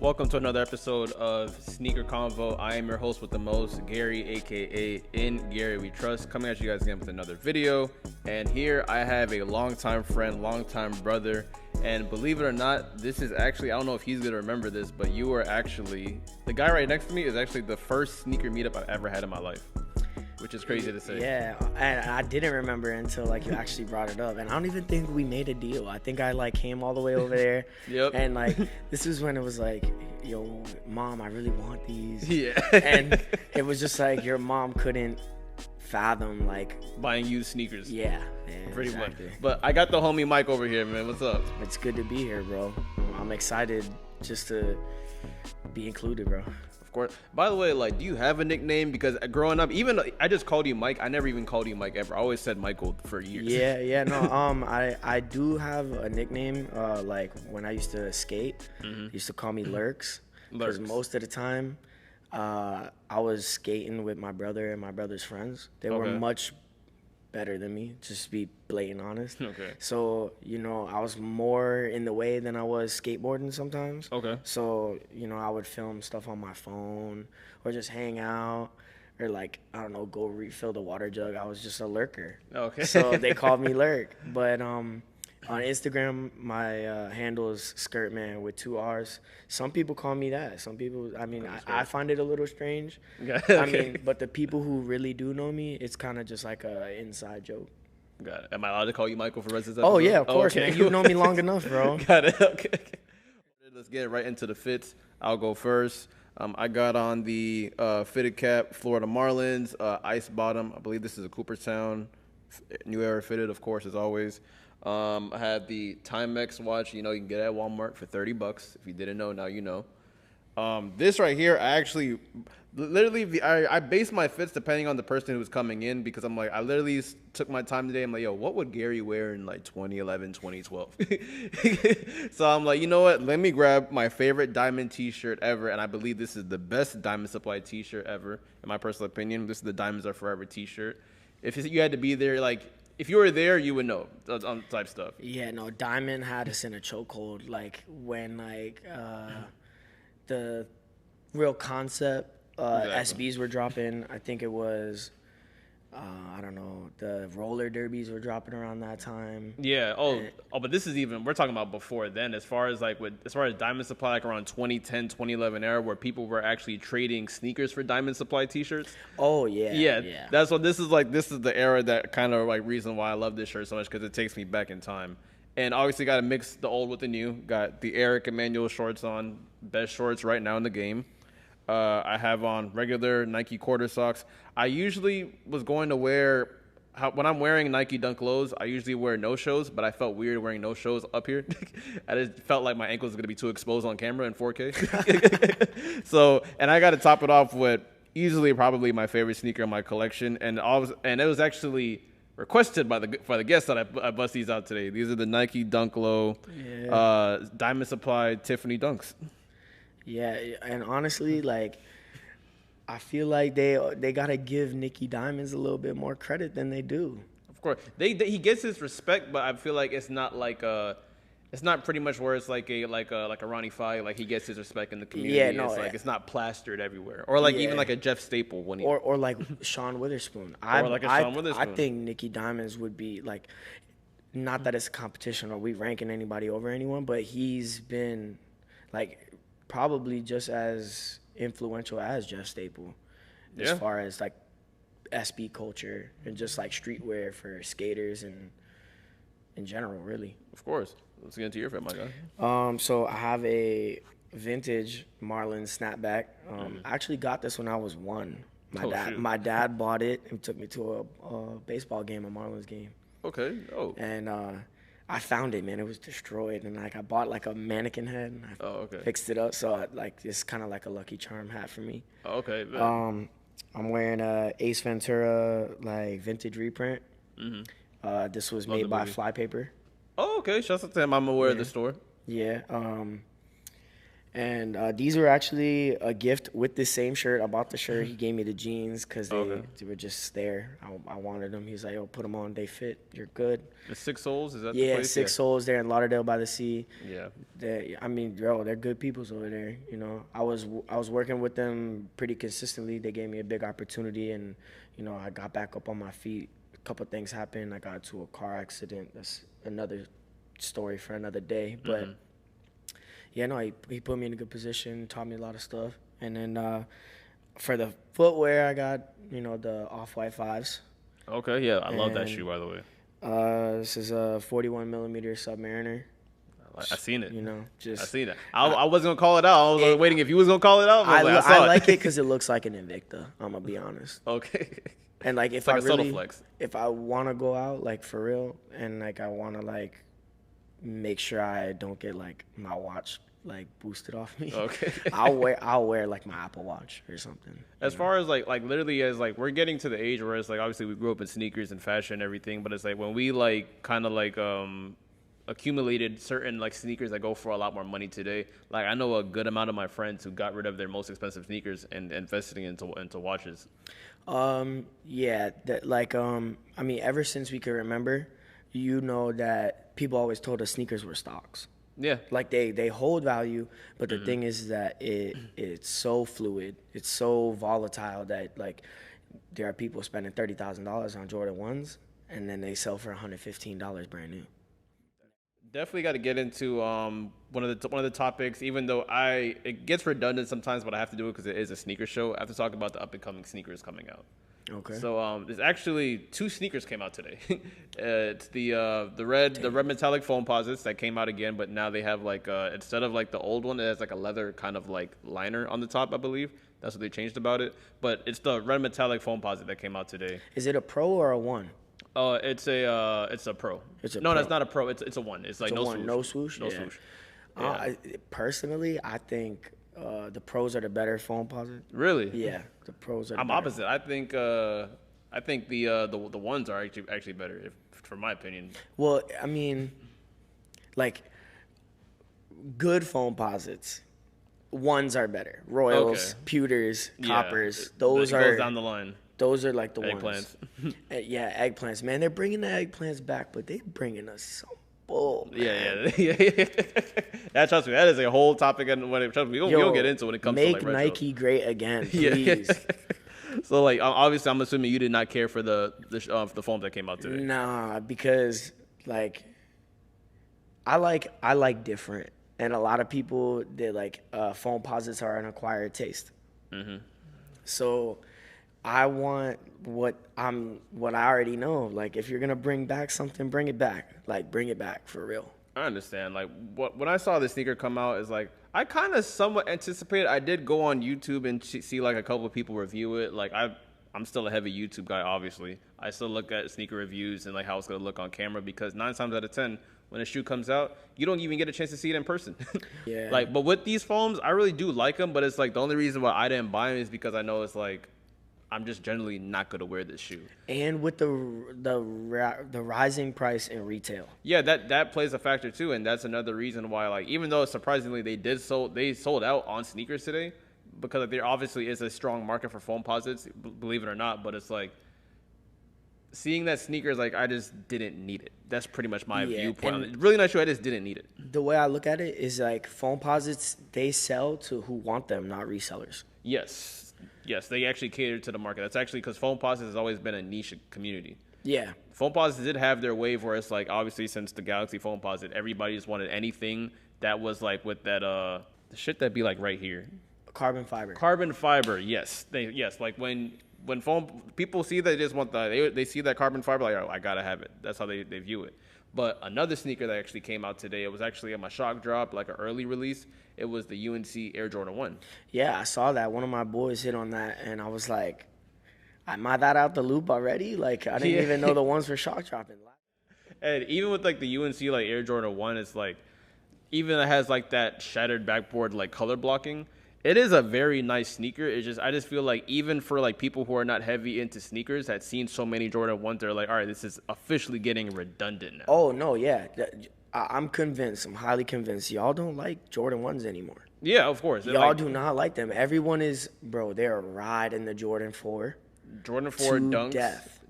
Welcome to another episode of Sneaker Convo. I am your host with the most, Gary, aka In Gary We Trust, coming at you guys again with another video. And here I have a longtime friend, longtime brother, and believe it or not, this is actually, I don't know if he's gonna remember this, but you are actually, the guy right next to me is actually the first sneaker meetup I've ever had in my life, which is crazy to say. Yeah, and I didn't remember until you actually brought it up, and I don't even think we made a deal. I think I came all the way over there. Yep. And this is when it was yo, mom, I really want these. Yeah. And it was just your mom couldn't fathom buying used sneakers. Yeah, Pretty exactly. much. But I got the homie Mike over here, man. What's up? It's good to be here, bro. I'm excited just to be included, bro. Of course. By the way, do you have a nickname? Because growing up, even I just called you Mike. I never even called you Mike ever. I always said Michael for years. Yeah, no. I do have a nickname. When I used to skate, they used to call me Lurks. Because most of the time, I was skating with my brother and my brother's friends. They were much better than me, just to be blatant honest. Okay. So, I was more in the way than I was skateboarding sometimes. Okay. So, I would film stuff on my phone or just hang out or I don't know, go refill the water jug. I was just a lurker. Okay. So they called me Lurk. But on Instagram, my handle is Skirtman with 2 R's. Some people call me that. Some people, I find it a little strange. Okay. But the people who really do know me, it's kind of just like a inside joke. Got it. Am I allowed to call you Michael for the rest of this Oh, episode? yeah, of course, man. You've known me long enough, bro. Got it. Okay. Let's get right into the fits. I'll go first. I got on the fitted cap Florida Marlins, ice bottom. I believe this is a Cooperstown. New Era fitted, of course, as always. I had the Timex watch. You can get it at Walmart for $30. If you didn't know, now you know. This right here, I actually, literally, I based my fits depending on the person who was coming in, because I'm I literally took my time today. I'm yo, what would Gary wear in 2011, 2012? So I'm you know what? Let me grab my favorite diamond T-shirt ever, and I believe this is the best Diamond Supply T-shirt ever, in my personal opinion. This is the Diamonds Are Forever T-shirt. If you had to be there, if you were there, you would know on type stuff. Yeah, no, Diamond had us in a chokehold. When the real concept Exactly. SBs were dropping. I think it was I don't know, the roller derbies were dropping around that time. Yeah. But this is even, we're talking about before then, as far as Diamond Supply, around 2010, 2011 era, where people were actually trading sneakers for Diamond Supply T-shirts. Oh yeah. Yeah. That's what this is This is the era that kind of reason why I love this shirt so much, because it takes me back in time. And obviously got to mix the old with the new. Got the Eric Emanuel shorts on, best shorts right now in the game. I have on regular Nike quarter socks. I usually was going to wear, when I'm wearing Nike Dunk Lows, I usually wear no-shows, but I felt weird wearing no-shows up here. I just felt like my ankles were going to be too exposed on camera in 4K. So, and I got to top it off with easily probably my favorite sneaker in my collection. And it was actually requested by the guests that I bust these out today. These are the Nike Dunk Low Diamond Supply Tiffany Dunks. Yeah, and honestly, I feel like they gotta give Nicky Diamonds a little bit more credit than they do. Of course, he gets his respect, but I feel like it's not it's not pretty much where it's like a Ronnie Fye, he gets his respect in the community. Yeah, no, it's not plastered everywhere, or even a Jeff Staple when he or Sean Witherspoon. Sean Witherspoon. I think Nicky Diamonds would be not that it's a competition or we ranking anybody over anyone, but he's been probably just as influential as Jeff Staple as far as SB culture and just streetwear for skaters and in general, really. Of course. Let's get into your fit, my guy. So I have a vintage Marlins snapback. I actually got this when I was 1. My dad bought it and took me to a baseball game, a Marlins game. Okay. Oh. And I found it, man. It was destroyed, and I bought a mannequin head, and I fixed it up. So it's kind of like a Lucky Charm hat for me. Oh, okay. I'm wearing a Ace Ventura vintage reprint. Mm-hmm. This was made by Flypaper. Oh, okay. Shouts out to him. I'm aware of the store. Yeah. And these were actually a gift with the same shirt. I bought the shirt. He gave me the jeans because they were just there. I wanted them. He's like, "Yo, put them on. They fit. You're good." The Six Souls, is that the Yeah, place? Six Souls there in Lauderdale by the Sea. Yeah. I mean, bro, they're good peoples over there. You know, I was working with them pretty consistently. They gave me a big opportunity, and you know, I got back up on my feet. A couple things happened. I got into a car accident. That's another story for another day. But yeah, no, he put me in a good position, taught me a lot of stuff, and then for the footwear, I got the Off-White 5s. Okay, yeah, I love that And shoe, by the way. This is a 41 millimeter Submariner. I seen it. You know, I just seen it. I wasn't gonna call it out. I was like, waiting if you was gonna call it out. But I saw I like it it because it looks like an Invicta. I'm gonna be honest. Okay. And like if like I a subtle really, flex. if I want to go out like for real, and like I want to like make sure I don't get like my watch like boosted off me. Okay. I'll wear like my Apple Watch or something. As far as like literally as like we're getting to the age where it's like obviously we grew up in sneakers and fashion and everything, but it's like when we like kind of like accumulated certain like sneakers that go for a lot more money today. Like I know a good amount of my friends who got rid of their most expensive sneakers and investing into watches. Yeah, that like I mean ever since we can remember, you know that people always told us sneakers were stocks. Yeah. Like they hold value, but the thing is that it's so fluid, it's so volatile that like there are people spending $30,000 on Jordan 1s and then they sell for $115 brand new. Definitely got to get into one of the topics. Even though it gets redundant sometimes, but I have to do it because it is a sneaker show. I have to talk about the up and coming sneakers coming out. Okay. So there's actually 2 sneakers came out today. It's the red metallic foam posits that came out again, but now they have like instead of like the old one, it has like a leather kind of like liner on the top, I believe. That's what they changed about it. But it's the red metallic foam posit that came out today. Is it a pro or a one? It's a pro. It's a no, pro. that's not a pro. It's a one. It's like It's a no one, swoosh. no swoosh? No Yeah. swoosh. Yeah. Personally, I think the pros are the better foam posit. Really? Yeah, the pros are. I'm opposite. I think the ones are actually better, for my opinion. Well, I mean, like good foam posits. Ones are better. Royals, Okay. pewters, Yeah, coppers. it Those goes down the line. Those are like the Eggplants. ones. Yeah, eggplants. Man, they're bringing the eggplants back, but they're bringing us some bull. Man. Yeah. That trust me, that is a whole topic, and when trust me, we'll get into when it comes to like make retro. Nike great again, please. So like obviously, I'm assuming you did not care for the foams that came out today. Nah, because like I like different, and a lot of people they like foam posits are an acquired taste. So I want what I already know. Like if you're gonna bring back something, bring it back. Like bring it back for real. I understand. Like when I saw the sneaker come out, is like I kind of somewhat anticipated. I did go on YouTube and see like a couple of people review it. Like I'm still a heavy YouTube guy, obviously. I still look at sneaker reviews and like how it's gonna look on camera because 9 times out of 10, when a shoe comes out, you don't even get a chance to see it in person. Yeah. Like, but with these foams, I really do like them. But it's like the only reason why I didn't buy them is because I know it's like I'm just generally not gonna wear this shoe. And with the rising price in retail. Yeah, that plays a factor too, and that's another reason why, like, even though surprisingly they sold out on sneakers today, because there obviously is a strong market for foam posits, believe it or not. But it's like seeing that sneakers, like I just didn't need it. That's pretty much my viewpoint. I'm really not sure. I just didn't need it. The way I look at it is like foam posits, they sell to who want them, not resellers. Yes, they actually cater to the market. That's actually because foam posits has always been a niche community. Yeah. Foam posits did have their wave where it's like obviously since the Galaxy foam posit, everybody just wanted anything that was like with that the shit that be like right here. Carbon fiber. Carbon fiber, yes. Like when foam people see that, they just want they see that carbon fiber, like, oh, I gotta have it. That's how they view it. But another sneaker that actually came out today, it was actually on my shock drop, like an early release. It was the UNC Air Jordan 1. Yeah, I saw that. One of my boys hit on that, and I was like, am I that out the loop already? Like, I didn't even know the ones for shock dropping. And even with like the UNC like Air Jordan 1, it's like, even it has like that shattered backboard like color blocking. It is a very nice sneaker. I just feel like even for like people who are not heavy into sneakers, had seen so many Jordan 1s, they're like, all right, this is officially getting redundant now. Oh, no, yeah. I'm convinced. I'm highly convinced. Y'all don't like Jordan 1s anymore. Yeah, of course. Y'all do not like them. Everyone is, bro, they're riding the Jordan 4 Jordan 4 to dunks, death.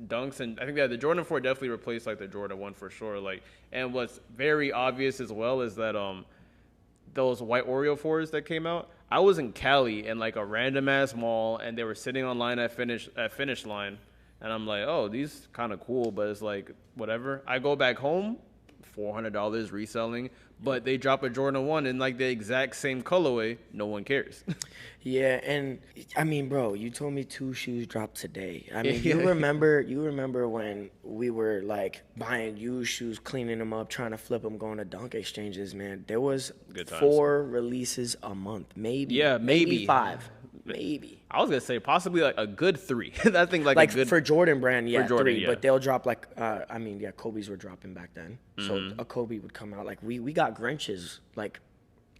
and I think that the Jordan 4 definitely replaced like the Jordan 1 for sure. Like, and what's very obvious as well is that those white Oreo 4s that came out. I was in Cali in like a random ass mall, and they were sitting online at finish line, and I'm like, oh, these kind of cool, but it's like whatever. I go back home, $400 reselling, but they drop a Jordan 1 in like the exact same colorway. No one cares. Yeah, and I mean, bro, you told me 2 shoes dropped today. I mean, Yeah. you remember when we were like buying used shoes, cleaning them up, trying to flip them, going to dunk exchanges, man. There was Good times. 4 releases a month, maybe. Yeah, maybe 5, maybe. I was gonna say possibly like a good 3. I think like a good for Jordan brand, yeah, Jordan, 3. yeah. But they'll drop like, I mean, yeah, Kobe's were dropping back then. Mm-hmm. So a Kobe would come out. Like we got Grinches like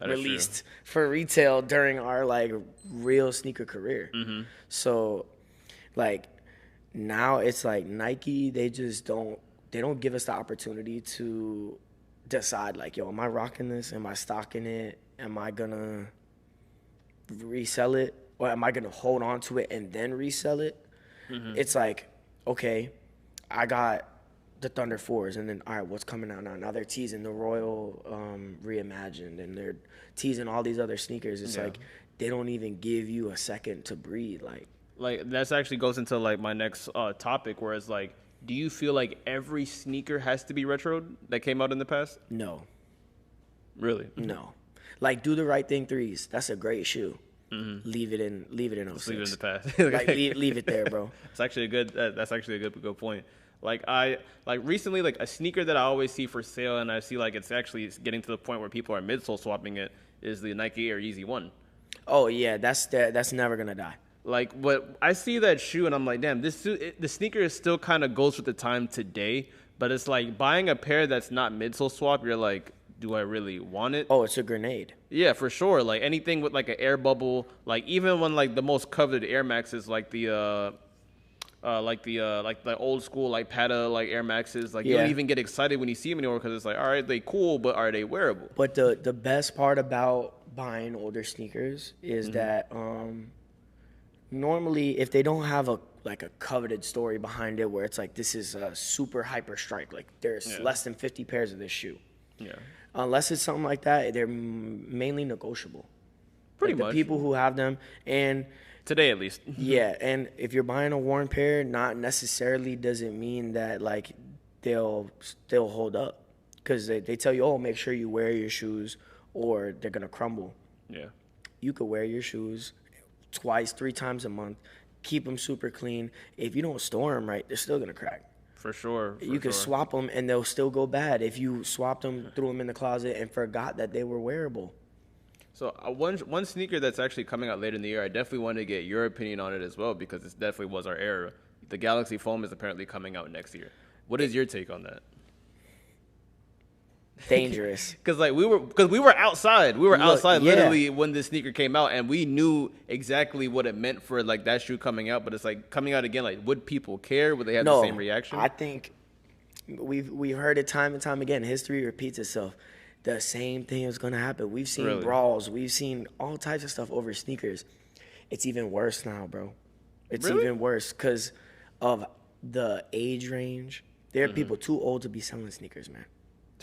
That is released for retail during our like real sneaker career. Mm-hmm. So like now it's like Nike, they don't give us the opportunity to decide like, yo, am I rocking this? Am I stocking it? Am I gonna resell it? Or am I gonna hold on to it and then resell it? Mm-hmm. It's like, okay, I got the Thunder 4s, and then all right, what's coming out now? Now they're teasing the Royal Reimagined, and they're teasing all these other sneakers. It's like they don't even give you a second to breathe. Like that's actually goes into like my next topic, where it's like, do you feel like every sneaker has to be retro that came out in the past? No, Really? no. Like Do the Right Thing 3s. That's a great shoe. Mm-hmm. Leave it in 06. Leave it in the past. Like leave it there, bro. It's actually a good. That's actually a good point. Like recently, like a sneaker that I always see for sale, and I see like it's actually getting to the point where people are midsole swapping it, is the Nike Air Yeezy 1. Oh yeah, that's never gonna die. Like what I see that shoe, and I'm like, damn, the sneaker is still kind of goes with the time today. But it's like buying a pair that's not midsole swap. You're like, do I really want it? Oh, it's a grenade. Yeah, for sure. Like anything with like an air bubble, like even when like the most coveted Air Maxes, like the old school like Pata like Air Maxes, like you don't even get excited when you see them anymore because it's like, all right, they cool, but are they wearable? But the best part about buying older sneakers is that normally if they don't have a coveted story behind it where it's like this is a super hyper strike, like there's less than 50 pairs of this shoe. Yeah. Unless it's something like that, they're mainly negotiable. Pretty like much. The people who have them, and Today at least. yeah, and if you're buying a worn pair, not necessarily doesn't mean that like they'll hold up, because they tell you, oh, make sure you wear your shoes or they're gonna crumble. Yeah. You could wear your shoes twice, 3 times a month, keep them super clean. If you don't store them right, they're still gonna crack. For sure. You can swap them and they'll still go bad if you swapped them, threw them in the closet, and forgot that they were wearable. So one sneaker that's actually coming out later in the year, I definitely wanted to get your opinion on it as well, because it definitely was our era. The Galaxy Foam is apparently coming out next year. What is your take on that? Dangerous. Because we were outside. We were outside yeah. literally when this sneaker came out, and we knew exactly what it meant for like that shoe coming out. But it's like coming out again. Like, would people care? Would they have the same reaction? I think we've heard it time and time again. History repeats itself. The same thing is gonna happen. We've seen brawls. We've seen all types of stuff over sneakers. It's even worse now, bro. It's even worse because of the age range. There are people too old to be selling sneakers, man.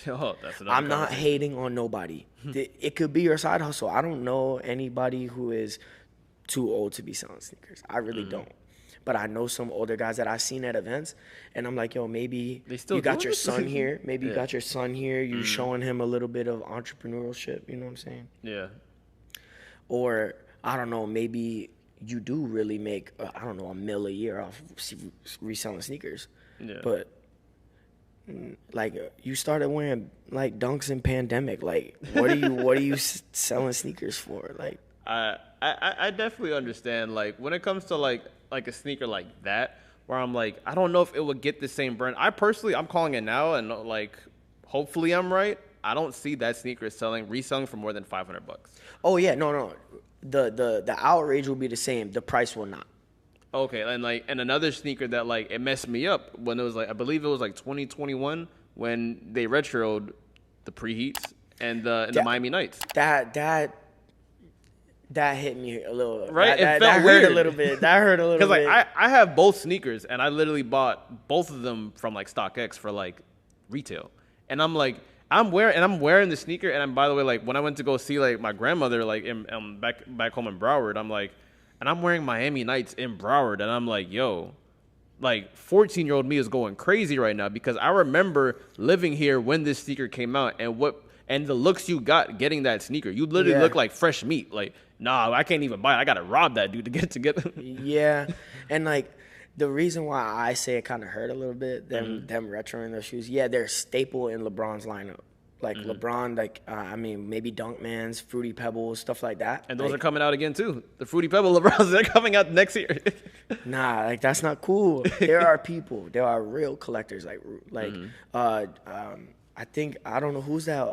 Oh, that's I'm not hating on nobody. It could be your side hustle. I don't know anybody who is too old to be selling sneakers. I really don't. But I know some older guys that I've seen at events, and I'm like, yo, maybe you got your son here. Maybe you got your son here. You're showing him a little bit of entrepreneurship. You know what I'm saying? Yeah. Or, I don't know, maybe you do really make, $1 million a year off reselling sneakers. Yeah. But like you started wearing like dunks in pandemic. Like what are you selling sneakers for? Like I definitely understand. Like when it comes to like a sneaker like that, where I'm like, I don't know if it would get the same brand. I'm calling it now, and like hopefully I'm right. I don't see that sneaker reselling for more than $500. Oh yeah, no. The outrage will be the same. The price will not. Okay, and another sneaker that like it messed me up when it was like, I believe it was like 2021 when they retroed the preheats and the Miami Nights. That That hit me a little. Right? It felt that weird. hurt a little bit. That hurt a little Because bit. like I have both sneakers, and I literally bought both of them from like StockX for like retail, and I'm like I'm wearing the sneaker, and by the way, like when I went to go see like my grandmother like in back home in Broward, I'm like, and I'm wearing Miami Nights in Broward, and I'm like, yo, like 14-year-old me is going crazy right now because I remember living here when this sneaker came out, and the looks you got getting that sneaker, you literally look like fresh meat, like. Nah, I can't even buy it. I gotta rob that dude to get together. Yeah, and like the reason why I say it kind of hurt a little bit them retroing those shoes. Yeah, they're staple in LeBron's lineup. Like LeBron, like I mean maybe Dunkmans, Fruity Pebbles, stuff like that. And those like, are coming out again too. The Fruity Pebble LeBrons, they're coming out next year. Nah, like that's not cool. There are people. There are real collectors. I think I don't know who's that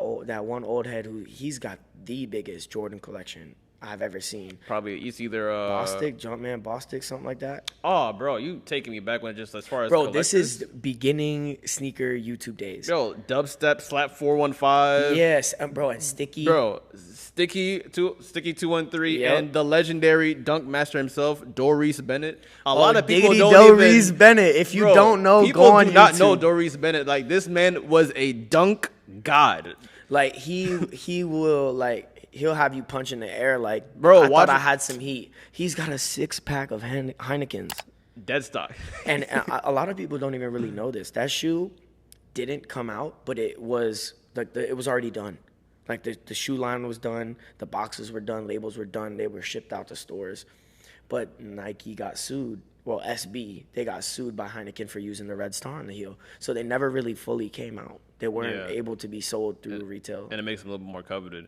one old head who he's got the biggest Jordan collection I've ever seen. Probably it's either Bostic, Jumpman, Bostic, something like that. Oh, bro, you taking me back when just as far as bro, collectors? this is beginning sneaker YouTube days. Yo, Dubstep, Slap 415. Yes, bro, and Sticky. Bro, Sticky 213, Yep. and the legendary dunk master himself, Doris Bennett. A lot of people Diggity don't Doris even. Bennett. If you Bro, don't know, people go on do not YouTube. know Doris Bennett. Like this man was a dunk god. Like he will like. He'll have you punch in the air like, Bro, I watch thought I it. had some heat. He's got a 6-pack of Heinekens. Dead stock. And a lot of people don't even really know this. That shoe didn't come out, but it was like it was already done. Like the shoe line was done, the boxes were done, labels were done, they were shipped out to stores. But Nike got sued. Well, SB, they got sued by Heineken for using the red star on the heel. So they never really fully came out. They weren't able to be sold through retail. And it makes them a little bit more coveted.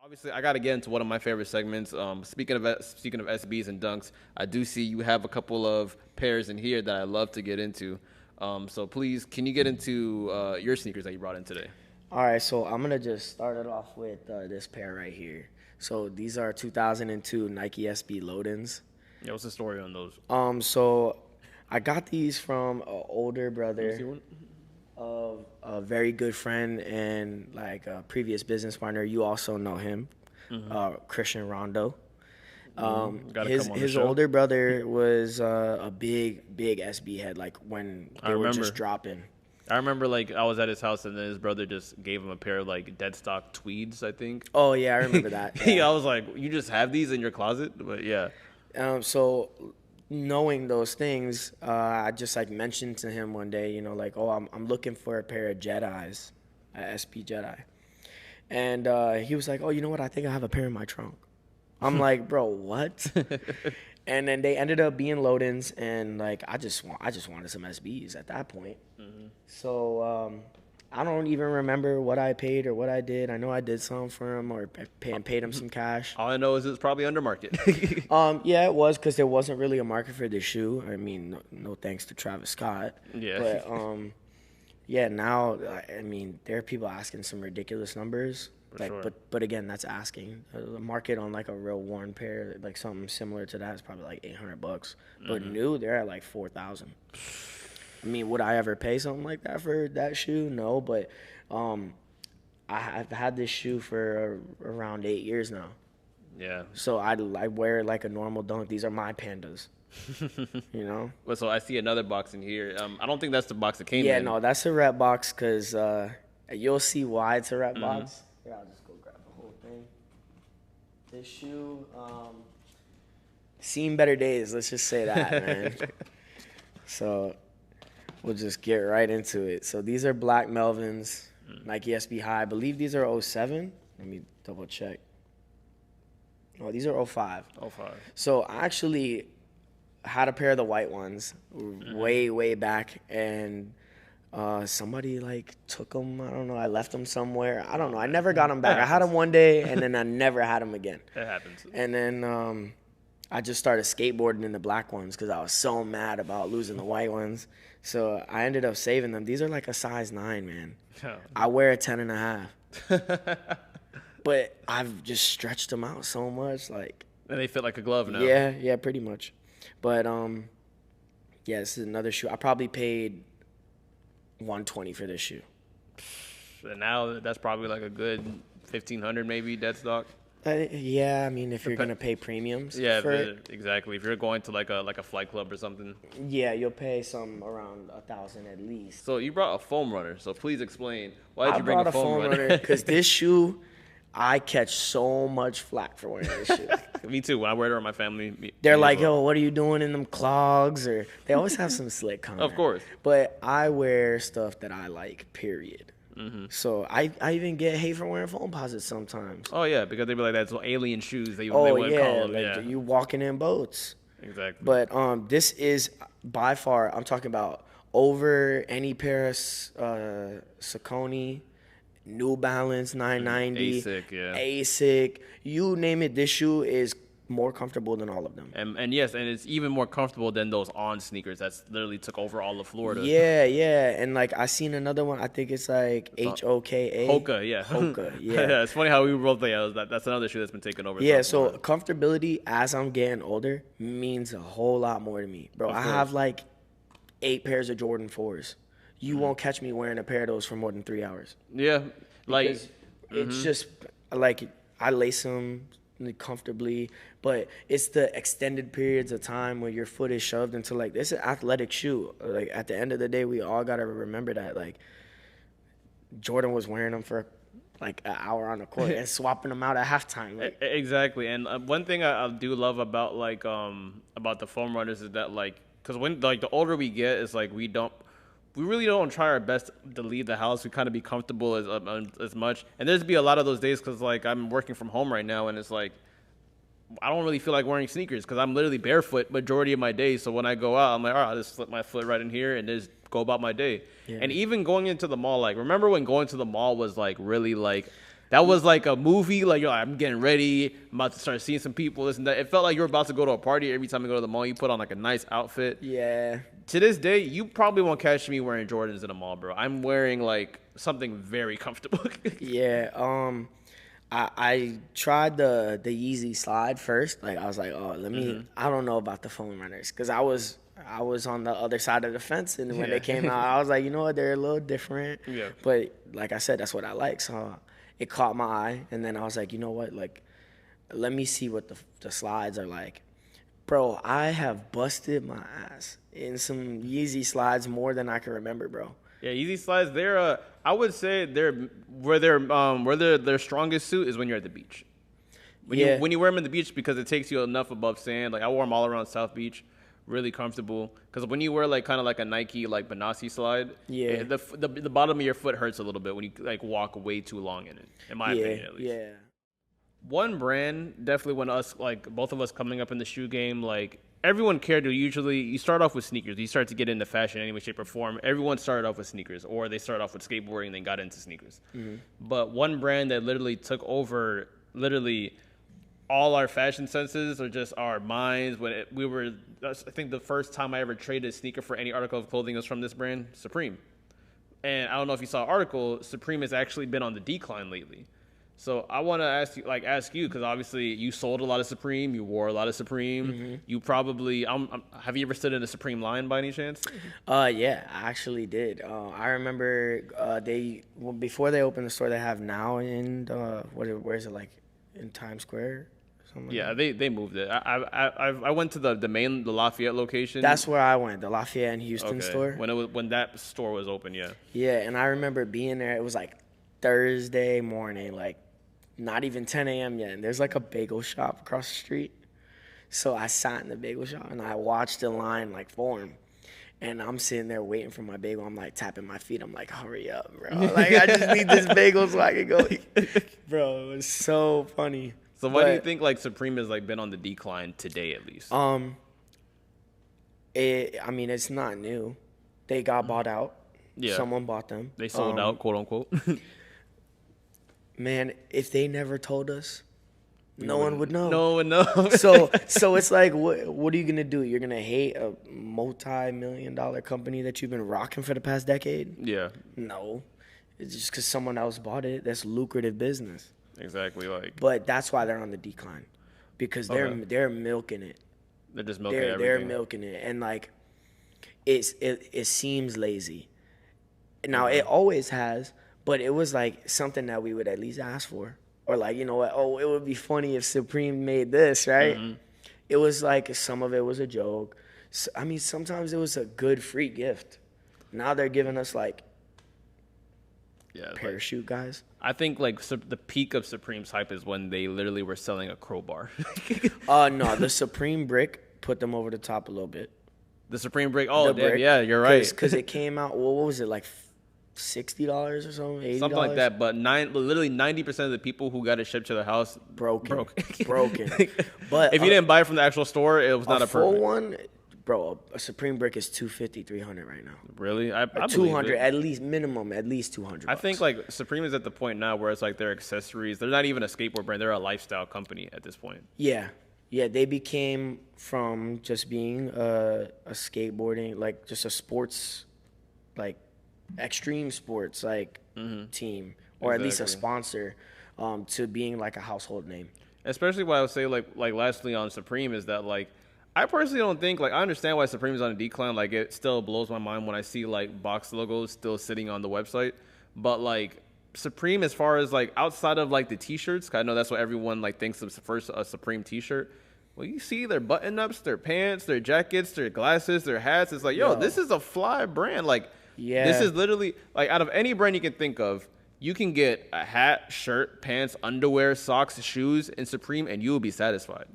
Obviously, I got to get into one of my favorite segments. Speaking of SBs and dunks, I do see you have a couple of pairs in here that I love to get into. So please, can you get into your sneakers that you brought in today? All right, so I'm going to just start it off with this pair right here. So these are 2002 Nike SB Load-ins. Yeah, what's the story on those? So I got these from an older brother of a very good friend and like a previous business partner. You also know him, Christian Rondo. His older brother was a big SB head. Like when they were just dropping. I remember like I was at his house and then his brother just gave him a pair of like dead stock tweeds, I think. Oh yeah, I remember that. Yeah, I was like, you just have these in your closet, but yeah. So knowing those things, I just like mentioned to him one day, you know, like, oh, I'm looking for a pair of Jedis, SP Jedi, and he was like, oh, you know what? I think I have a pair in my trunk. I'm like, bro, what? And then they ended up being load-ins, and like I just wanted some SBs at that point. So I don't even remember what I paid or what I did. I know I did some for him or paid him some cash. All I know is it's probably under market. Yeah, it was because there wasn't really a market for this shoe. I mean, no thanks to Travis Scott. Yeah. But yeah, now I mean, there are people asking some ridiculous numbers. But again, that's asking. The market on like a real worn pair, like something similar to that, is probably like $800. But new, they're at like 4,000. I mean, would I ever pay something like that for that shoe? No, but I've had this shoe for around 8 years now. Yeah. So I wear it like a normal dunk. These are my pandas. You know? Well, so I see another box in here. I don't think that's the box that came in. Yeah, no, that's a rep box because you'll see why it's a rep box. Here, I'll just go grab the whole thing. This shoe, seen better days. Let's just say that, man. So we'll just get right into it. So these are black Melvins, Nike SB High. I believe these are 07. Let me double check. Oh, these are 05. 05. So I actually had a pair of the white ones way back, and somebody like took them. I don't know. I left them somewhere. I don't know. I never got them back. I had them one day, and then I never had them again. That happens. And then I just started skateboarding in the black ones because I was so mad about losing the white ones. So I ended up saving them. These are like a size 9, man. Oh. I wear a 10.5. But I've just stretched them out so much, like. And they fit like a glove now. Yeah, pretty much. But yeah, this is another shoe. I probably paid $120 for this shoe. And now that's probably like a good $1,500 maybe dead stock. Yeah, I mean, if you're gonna pay premiums Yeah, for it, exactly. If you're going to like a flight club or something. yeah, you'll pay some around 1,000 at least. So you brought a foam runner. So please explain, why did I you bring a brought a foam foam runner? runner because this shoe, I catch so much flack for wearing this shoe. Me too. When I wear it around my family, They're me as like, well. yo, what are you doing in them clogs? Or they always have some slick comment. Of course. But I wear stuff that I like, period. Mm-hmm. So I even get hate for wearing foam posits sometimes. Oh yeah, because they'd be like that's alien shoes. They Oh wouldn't yeah, call them. like Yeah, you walking in boats. exactly. But this is by far, I'm talking about over any pair of Saucony, New Balance 990, ASIC, yeah. ASIC, you name it. This shoe is more comfortable than all of them. And yes, and it's even more comfortable than those On sneakers that's literally took over all of Florida. Yeah, yeah, and like I seen another one. I think it's like HOKA. Hoka, yeah. Hoka, yeah. Yeah, it's funny how we both think that's another shoe that's been taken over. Yeah, South so Florida. comfortability as I'm getting older means a whole lot more to me, bro. I course. have like 8 pairs of Jordan 4s. You won't catch me wearing a pair of those for more than 3 hours. Yeah, like Because it's just like I lace them comfortably, but it's the extended periods of time where your foot is shoved into like this is an athletic shoe. Like at the end of the day, we all gotta remember that like Jordan was wearing them for like an hour on the court and swapping them out at halftime. Like, exactly. And one thing I do love about about the foam runners is that like because when like the older we get, it's like we really don't try our best to leave the house. We kind of be comfortable as much. And there's be a lot of those days because like I'm working from home right now, and it's like I don't really feel like wearing sneakers because I'm literally barefoot majority of my day. So when I go out, I'm like, all right, I'll just slip my foot right in here and just go about my day. Yeah. And even going into the mall, like remember when going to the mall was like really like that was like a movie. Like you're like, I'm getting ready, I'm about to start seeing some people, this and that. It felt like you were about to go to a party. Every time you go to the mall, you put on like a nice outfit. yeah. To this day, you probably won't catch me wearing Jordans in the mall, bro. I'm wearing like something very comfortable. Yeah. I tried the Yeezy slide first. Like I was like, oh, let me. I don't know about the foam runners because I was on the other side of the fence, and when Yeah. they came out, I was like, you know what, they're a little different. Yeah. But like I said, that's what I like. So it caught my eye, and then I was like, you know what, like, let me see what the slides are like. Bro, I have busted my ass in some Yeezy slides more than I can remember, bro. Yeah, Easy Slides. They're I would say where their strongest suit is when you're at the beach. Yeah. When you wear them in the beach because it takes you enough above sand. Like I wore them all around South Beach, really comfortable. Because when you wear like kind of like a Nike like Benassi slide, Yeah. the bottom of your foot hurts a little bit when you like walk way too long in it. In my Yeah, opinion, at least. yeah. One brand definitely when us like both of us coming up in the shoe game, like everyone cared to usually you start off with sneakers. You start to get into fashion in any way, shape, or form. Everyone started off with sneakers, or they started off with skateboarding and then got into sneakers. But one brand that literally took over literally all our fashion senses or just our minds when I think the first time I ever traded a sneaker for any article of clothing was from this brand, Supreme. And I don't know if you saw an article, Supreme has actually been on the decline lately. So I want to ask you because obviously you sold a lot of Supreme, you wore a lot of Supreme. You probably have you ever stood in a Supreme line by any chance? Yeah, I actually did. I remember before they opened the store they have now in where is it, like in Times Square? Something Yeah, like they moved it. I went to the Lafayette location. That's where I went, the Lafayette and Houston okay. store. When that store was open. Yeah. Yeah, and I remember being there. It was like Thursday morning, like not even 10 a.m. yet. And there's like a bagel shop across the street. So I sat in the bagel shop and I watched the line like form. And I'm sitting there waiting for my bagel. I'm like tapping my feet. I'm like, hurry up, bro. Like I just need this bagel so I can go. Bro, it was so funny. So why do you think like Supreme has like been on the decline today at least? I mean, it's not new. They got bought out. Yeah. Someone bought them. They sold out, quote unquote. Man, if they never told us, no one would know. No one knows. So it's like, what are you gonna do? You're gonna hate a multi-million-dollar company that you've been rocking for the past decade? Yeah. No, it's just because someone else bought it. That's lucrative business. Exactly. Like But that's why they're on the decline, because they're milking it. they're just milking They're everything. milking it, and like, it seems lazy. Now it always has, but it was like something that we would at least ask for or like, you know what? Oh, it would be funny if Supreme made this, right? It was like some of it was a joke. I mean, sometimes it was a good free gift. Now they're giving us like Yeah, parachute guys. I think like the peak of Supreme's hype is when they literally were selling a crowbar. No, the Supreme brick put them over the top a little bit. The Supreme brick. Oh, The damn, brick, yeah, you're right. Because it came out. What was it like? $60 or something, $80. Something like that. But literally 90% of the people who got it shipped to their house Broken. broke. But if you didn't buy it from the actual store, it was not a full perfect one. Bro, a Supreme brick is $250, $300 right now. Really? I believe 200 it. at least, minimum at least 200. I think like Supreme is at the point now where it's like their accessories. They're not even a skateboard brand. They're a lifestyle company at this point. Yeah, they became from just being a skateboarding, like just a sports, like extreme sports like team, or at least a Exactly. sponsor, to being like a household name. Especially what I would say like lastly on Supreme is that like I personally don't think like I understand why Supreme is on a decline. Like it still blows my mind when I see like box logos still sitting on the website. But like Supreme, as far as like outside of like the t-shirts, 'cause I know that's what everyone like thinks of first, a Supreme t-shirt. Well, you see their button ups, their pants, their jackets, their glasses, their hats. It's like, yo, this is a fly brand. Like, this is literally like out of any brand you can think of, you can get a hat, shirt, pants, underwear, socks, shoes in Supreme, and you will be satisfied.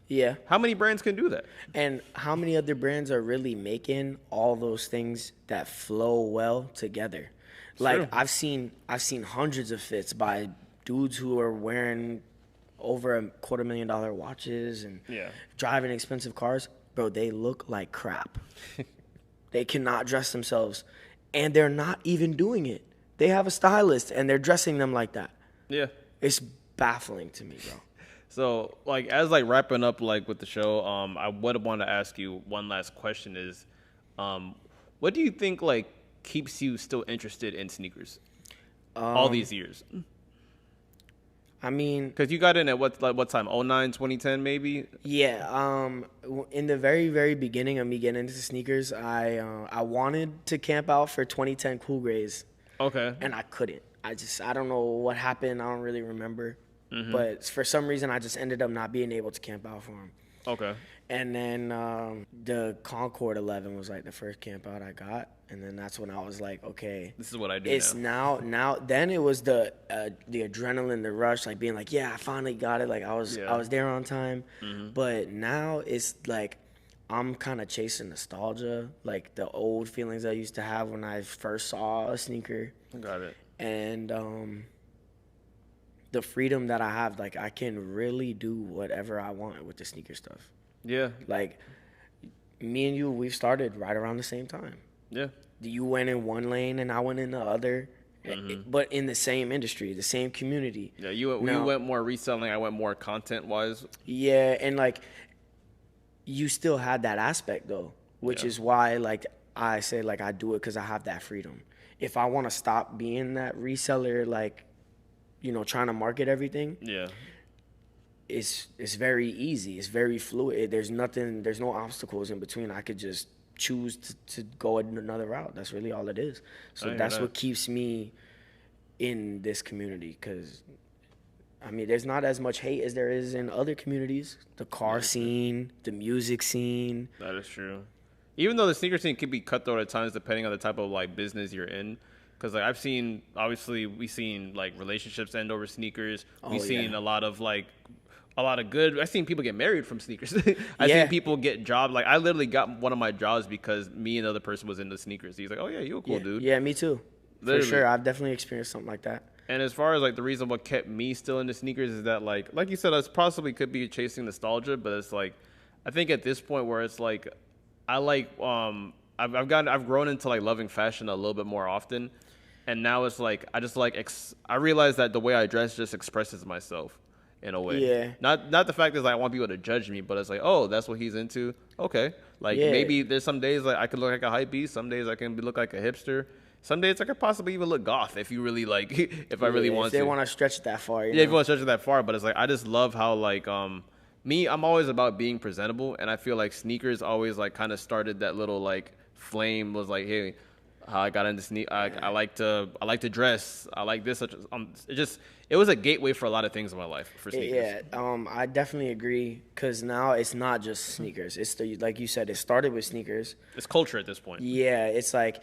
Yeah. How many brands can do that? And how many other brands are really making all those things that flow well together? Like True. I've seen hundreds of fits by dudes who are wearing over $250,000 watches and driving expensive cars. Bro, they look like crap. They cannot dress themselves, and they're not even doing it. They have a stylist and they're dressing them like that. Yeah. It's baffling to me, bro. So, like, as like wrapping up like with the show, I would want to ask you one last question: is, what do you think like keeps you still interested in sneakers all these years? I mean, because you got in at what time? 09, 2010 maybe? Yeah. In the very, very beginning of me getting into sneakers, I wanted to camp out for 2010 Cool Grays. Okay. And I couldn't. I don't know what happened. I don't really remember. But for some reason, I just ended up not being able to camp out for them. Okay. And then the Concord 11 was like the first camp out I got. And then that's when I was like, okay, this is what I do it's now. Then it was the adrenaline, the rush, like being like, yeah, I finally got it. Like I was there on time. But now it's like I'm kind of chasing nostalgia, like the old feelings I used to have when I first saw a sneaker. Got it. And the freedom that I have, like I can really do whatever I want with the sneaker stuff. Yeah. Like me and you, we've started right around the same time. Yeah. You went in one lane and I went in the other, but in the same industry, the same community. Yeah, you went more reselling, I went more content-wise. Yeah, and like you still had that aspect though, which is why like I say like I do it because I have that freedom. If I want to stop being that reseller, like, you know, trying to market everything, it's very easy. It's very fluid. There's no obstacles in between. I could just choose to go another route. That's really all it is. So that's what keeps me in this community, because I mean, there's not as much hate as there is in other communities. The car scene, the music scene. That is true. Even though the sneaker scene can be cutthroat at times, depending on the type of like business you're in. Because like we've seen like relationships end over sneakers. We've seen a lot of good. I've seen people get married from sneakers. I've seen people get jobs. Like I literally got one of my jobs because me and the other person was into sneakers. He's like, "Oh yeah, you a cool dude." Yeah, me too. Literally. For sure, I've definitely experienced something like that. And as far as like the reason what kept me still into sneakers is that like you said, I possibly could be chasing nostalgia, but it's like I think at this point where it's like I like I've grown into like loving fashion a little bit more often, and now it's like I just like I realize that the way I dress just expresses myself in a way. Yeah. Not the fact is like, I want people to judge me, but it's like, oh, that's what he's into. Okay. Like maybe there's some days like I could look like a hype beast. Some days I can look like a hipster. Some days I could possibly even look goth if you really like, if I really want to. If they want to stretch it that far. If you want to stretch it that far, but it's like, I just love how like, me, I'm always about being presentable, and I feel like sneakers always like kind of started that little like flame, was like, hey, how I got into I like to dress. I like this. It was a gateway for a lot of things in my life for sneakers. Yeah, I definitely agree because now it's not just sneakers. It's like you said, it started with sneakers. It's culture at this point. Yeah, it's like,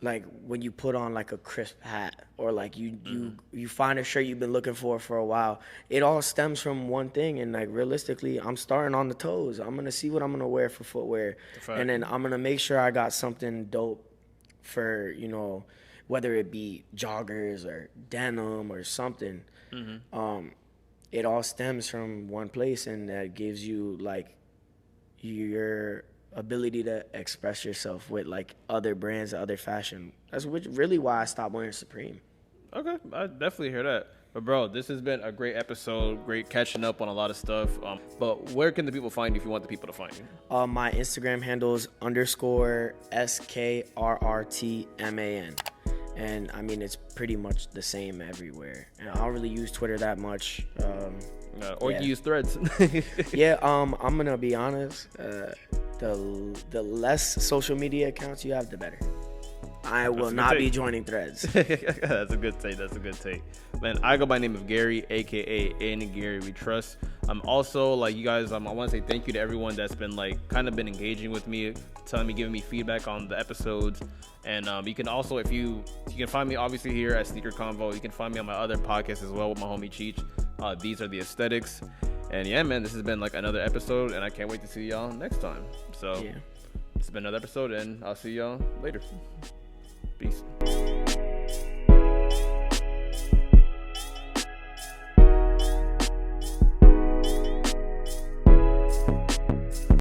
like when you put on like a crisp hat or like you find a shirt you've been looking for a while. It all stems from one thing, and like realistically, I'm starting on the toes. I'm gonna see what I'm gonna wear for footwear, and then I'm gonna make sure I got something dope for whether it be joggers or denim or something. It all stems from one place, and that gives you like your ability to express yourself with like other brands, other fashion. That's really why I stopped wearing Supreme. Okay, I definitely hear that. But bro, this has been a great episode. Great catching up on a lot of stuff. But where can the people find you if you want the people to find you? My Instagram handles _SKRRTMAN. And I mean, it's pretty much the same everywhere. And I don't really use Twitter that much. Or you can use Threads. Yeah, I'm gonna be honest. The less social media accounts you have, the better. I will not be joining Threads. That's a good take. Man, I go by the name of Gary, aka Andy Gary We Trust. I'm also like you guys. I want to say thank you to everyone that's been like kind of been engaging with me, telling me, giving me feedback on the episodes. And you can also, if you can find me obviously here at Sneaker Convo. You can find me on my other podcast as well with my homie Cheech. These are the aesthetics. And yeah, man, this has been like another episode, and I can't wait to see y'all next time. So, It's been another episode, and I'll see y'all later. Peace.